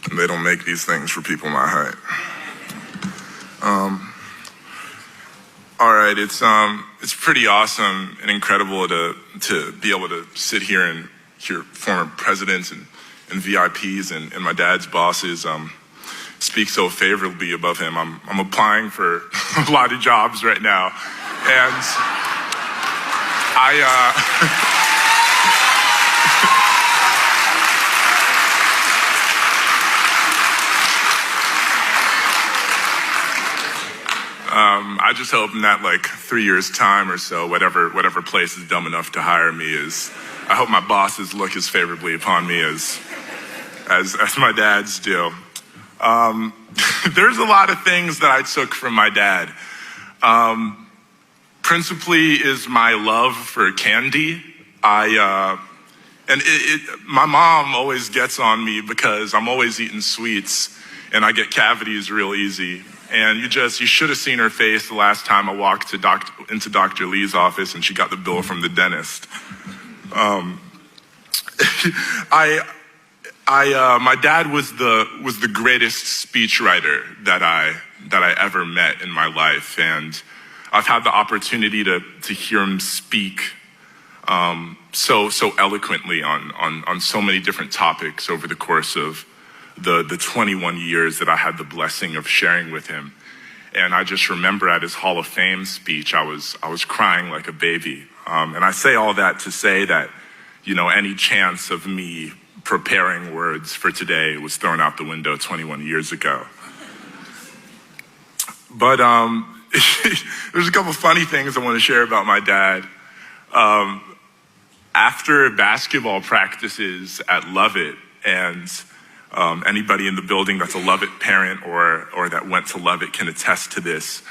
And they don't make these things for people my height. All right, it's pretty awesome and incredible to be able to sit here and hear former presidents and VIPs and my dad's bosses speak so favorably above him. I'm applying for a lot of jobs right now, and I just hope in that 3 years time or so, whatever place is dumb enough to hire me I hope my bosses look as favorably upon me as my dad's do. There's a lot of things that I took from my dad. Principally is my love for candy. My mom always gets on me because I'm always eating sweets and I get cavities real easy. And you should have seen her face the last time I walked into Dr. Lee's office and she got the bill from the dentist. My dad was the greatest speechwriter that I ever met in my life, and I've had the opportunity to hear him speak so eloquently on so many different topics over the course of the 21 years that I had the blessing of sharing with him. And I just remember at his Hall of Fame speech, I was crying like a baby. And I say all that to say that, any chance of me preparing words for today was thrown out the window 21 years ago. But there's a couple funny things I want to share about my dad. After basketball practices at Lovett, and anybody in the building that's a Lovett parent or that went to Lovett can attest to this,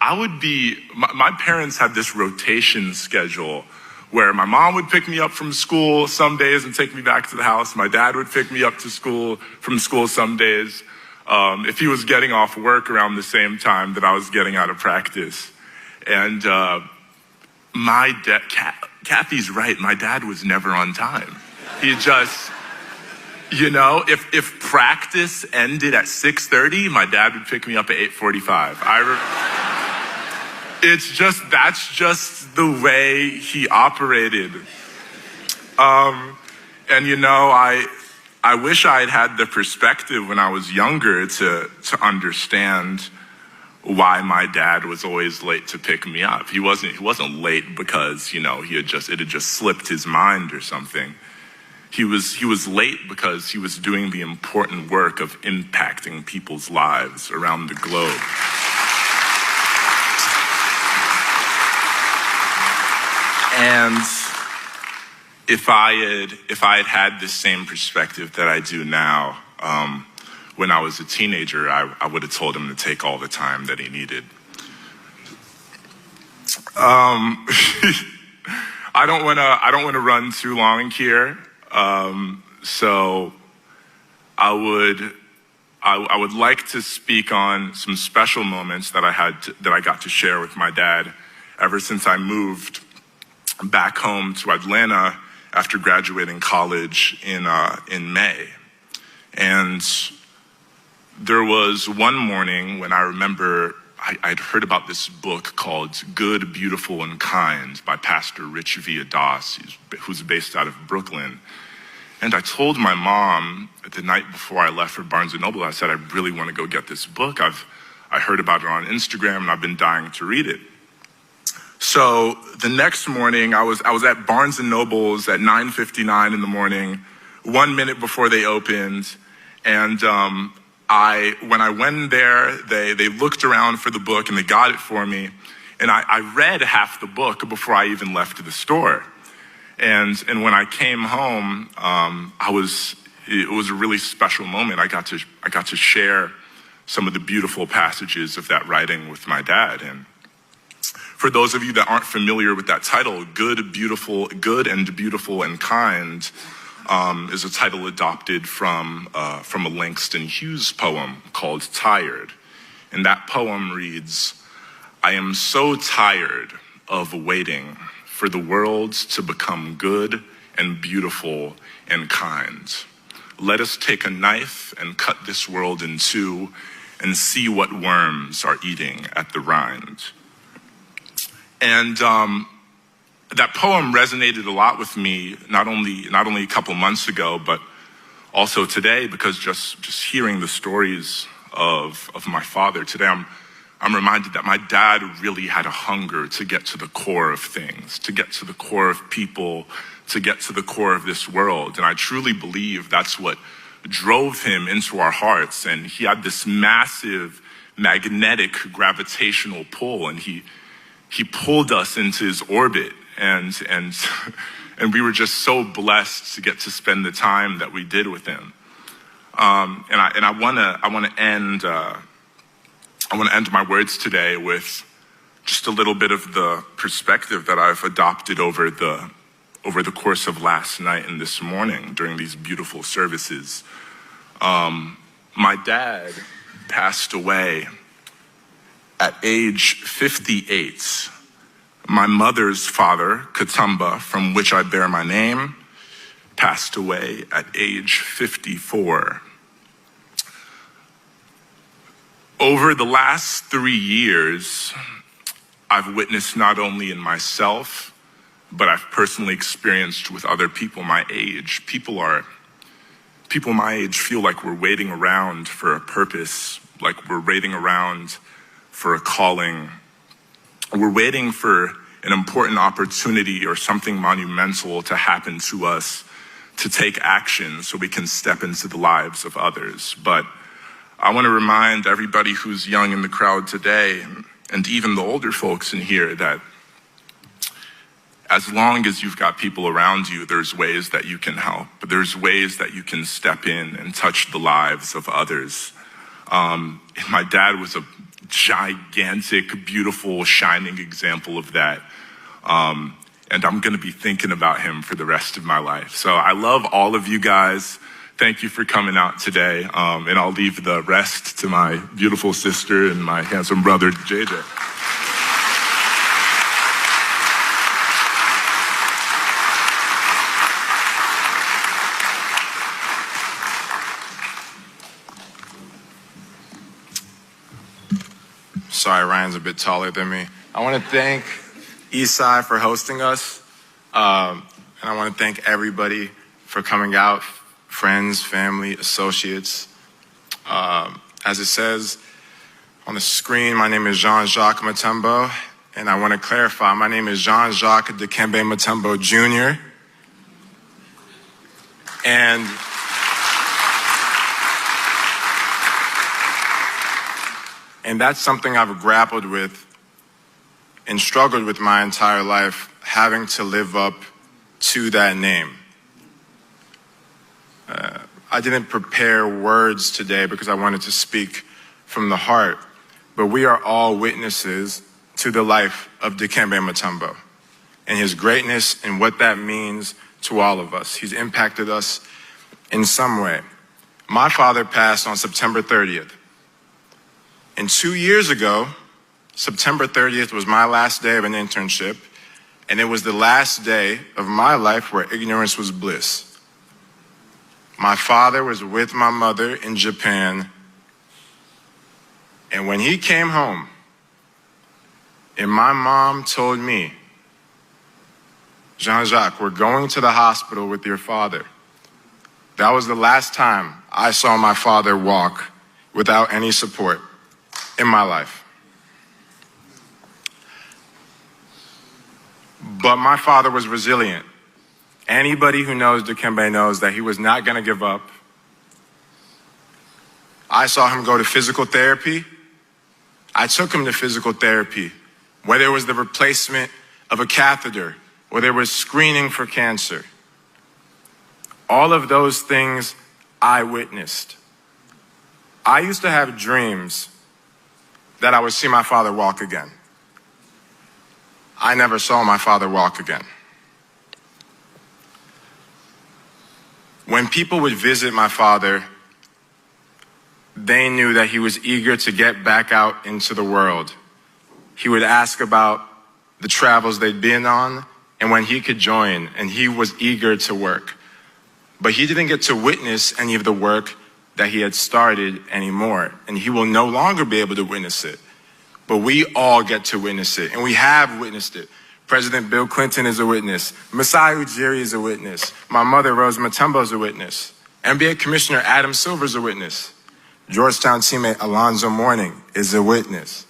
my parents had this rotation schedule where my mom would pick me up from school some days and take me back to the house. My dad would pick me up from school some days if he was getting off work around the same time that I was getting out of practice. And Kathy's right, my dad was never on time. He just, if practice ended at 6:30, my dad would pick me up at 8:45. That's just the way he operated. And I wish I had the perspective when I was younger to understand why my dad was always late to pick me up. He wasn't late because, it had just slipped his mind or something. He was late because he was doing the important work of impacting people's lives around the globe. And if I had the same perspective that I do now, when I was a teenager, I would have told him to take all the time that he needed. I don't want to run too long here, so I would like to speak on some special moments that I got to share with my dad ever since I moved back home to Atlanta after graduating college in May. And there was one morning when I remember I'd heard about this book called Good, Beautiful, and Kind by Pastor Rich Viadas, who's based out of Brooklyn. And I told my mom the night before I left for Barnes & Noble, I said, I really want to go get this book. I heard about it on Instagram and I've been dying to read it. So the next morning, I was at Barnes & Noble's at 9:59 in the morning, 1 minute before they opened. And when I went there, they looked around for the book and they got it for me. And I read half the book before I even left the store. And when I came home, it was a really special moment. I got to share some of the beautiful passages of that writing with my dad. And for those of you that aren't familiar with that title, Good and Beautiful and Kind, is a title adopted from a Langston Hughes poem called Tired. And that poem reads, I am so tired of waiting for the world to become good and beautiful and kind. let us take a knife and cut this world in two and see what worms are eating at the rind. And that poem resonated a lot with me, not only a couple months ago, but also today, because just hearing the stories of my father today, I'm reminded that my dad really had a hunger to get to the core of things, to get to the core of people, to get to the core of this world. And I truly believe that's what drove him into our hearts. And he had this massive magnetic gravitational pull, and he pulled us into his orbit. And we were just so blessed to get to spend the time that we did with him. And I want to end my words today with just a little bit of the perspective that I've adopted over the course of last night and this morning during these beautiful services. My dad passed away at age 58. My mother's father, Katumba, from which I bear my name, passed away at age 54. Over the last 3 years, I've witnessed not only in myself, but I've personally experienced with other people my age. People my age feel like we're waiting around for a purpose, like we're waiting around for a calling. We're waiting for an important opportunity or something monumental to happen to us to take action so we can step into the lives of others. But I want to remind everybody who's young in the crowd today, and even the older folks in here, that as long as you've got people around you, there's ways that you can help. There's ways that you can step in and touch the lives of others. My dad was a gigantic, beautiful, shining example of that. And I'm going to be thinking about him for the rest of my life. So I love all of you guys. Thank you for coming out today. And I'll leave the rest to my beautiful sister and my handsome brother, JJ. Sorry, Ryan's a bit taller than me. I want to thank Eastside for hosting us. And I want to thank everybody for coming out, friends, family, associates. As it says on the screen, my name is Jean-Jacques Mutombo, and I want to clarify, my name is Jean-Jacques Dikembe Mutombo Jr. And that's something I've grappled with and struggled with my entire life, having to live up to that name. I didn't prepare words today because I wanted to speak from the heart, but we are all witnesses to the life of Dikembe Mutombo and his greatness and what that means to all of us. He's impacted us in some way. My father passed on September 30th. And 2 years ago, September 30th was my last day of an internship, and it was the last day of my life where ignorance was bliss. My father was with my mother in Japan, and when he came home, and my mom told me, Jean-Jacques, we're going to the hospital with your father. That was the last time I saw my father walk without any support in my life. But my father was resilient. Anybody who knows Dikembe knows that he was not going to give up. I saw him go to physical therapy. I took him to physical therapy, whether it was the replacement of a catheter or there was screening for cancer. All of those things I witnessed. I used to have dreams that I would see my father walk again. I never saw my father walk again. When people would visit my father, they knew that he was eager to get back out into the world. He would ask about the travels they'd been on and when he could join, and he was eager to work. but he didn't get to witness any of the work that he had started anymore, and he will no longer be able to witness it. But we all get to witness it, and we have witnessed it. President Bill Clinton is a witness. Masai Ujiri is a witness. My mother, Rose Mutombo, is a witness. NBA Commissioner Adam Silver is a witness. Georgetown teammate Alonzo Mourning is a witness.